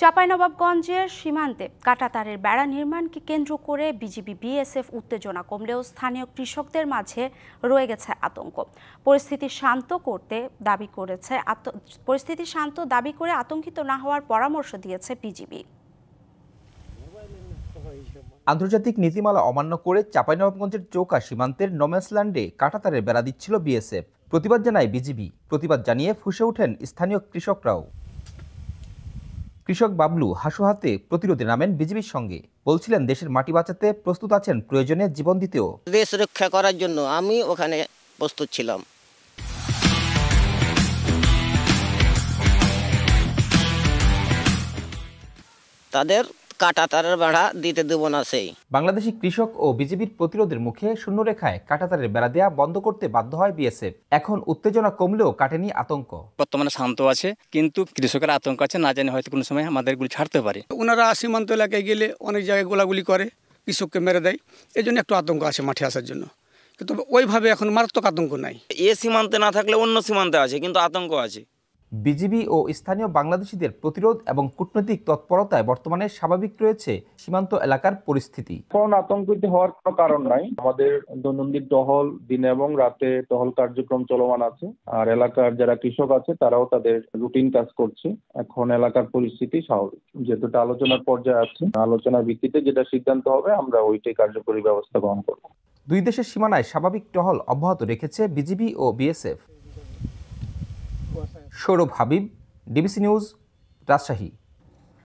চাঁপাইনবাবগঞ্জের সীমান্তে কাঁটাতারের বেড়া নির্মাণকে কেন্দ্র করে বিজিবি বিএসএফ উত্তেজনা কমলেও স্থানীয় কৃষকদের মাঝে রয়ে গেছে আতঙ্ক। পরিস্থিতি শান্ত দাবি করে আতঙ্কিত না হওয়ার পরামর্শ দিয়েছে বিজিবি। আন্তর্জাতিক নীতিমালা অমান্য করে চাঁপাইনবাবগঞ্জের চৌকা সীমান্তের নোম্যান্সল্যান্ডে কাঁটাতারের বেড়া দিচ্ছিল বিএসএফ। প্রতিবাদ জানায় বিজিবি। প্রতিবাদ জানিয়ে ফুঁসে ওঠেন স্থানীয় কৃষকরাও। কৃষক বাবলু হাসু হাতে প্রতিরোধে নামেন বিজিবির সঙ্গে। বলছিলেন দেশের মাটি বাঁচাতে প্রস্তুত আছেন, প্রয়োজনে জীবন দিতেও। দেশ রক্ষা করার জন্য আমি ওখানে প্রস্তুত ছিলাম। তাদের কাঁটাতারের বেড়া দিতে দেব না। সেই বাংলাদেশি কৃষক ও বিজিবির প্রতিরোধের মুখে শূন্যরেখায় কাঁটাতারের বেড়া দেয়া বন্ধ করতে বাধ্য হয় বিএসএফ। এখন উত্তেজনা কমলেও কাটেনি আতঙ্ক। বর্তমানে শান্ত আছে, কিন্তু কৃষকের আতঙ্ক আছে, না জানি হয়তো কোনো সময় আমাদের গুলি ছাড়তে পারে। ওনারা সীমান্ত এলাকায় গেলে অনেক জায়গায় গোলাগুলি করে, কৃষককে মেরে দেয়। এই জন্য একটু আতঙ্ক আছে মাঠে আসার জন্য, কিন্তু ওইভাবে এখন মারাত্মক আতঙ্ক নাই। এ সীমান্তে না থাকলে অন্য সীমান্তে আছে, কিন্তু আতঙ্ক আছে। বিজিবি ও স্থানীয় বাংলাদেশিদের প্রতিরোধ এবং কূটনৈতিক তৎপরতায় বর্তমানে স্বাভাবিক রয়েছে সীমান্ত এলাকার পরিস্থিতি। এখন আতঙ্কিত হওয়ার কোনো কারণ নাই। আমাদের দৈনন্দিন টহল দিনে এবং রাতে টহল কার্যক্রম চলমান আছে। আর এলাকার যারা কৃষক আছে তারাও তাদের রুটিন কাজ করছে। এখন এলাকার পরিস্থিতি স্বাভাবিক। যেহেতু আলোচনার পর্যায়ে আছে, আলোচনার ভিত্তিতে যেটা সিদ্ধান্ত হবে আমরা ওইটাই কার্যকরী ব্যবস্থা গ্রহণ করব। দুই দেশের সীমানায় স্বাভাবিক টহল অব্যাহত রেখেছে বিজিবি ও BSF. Sourav Habib, DBC news, Rajshahi.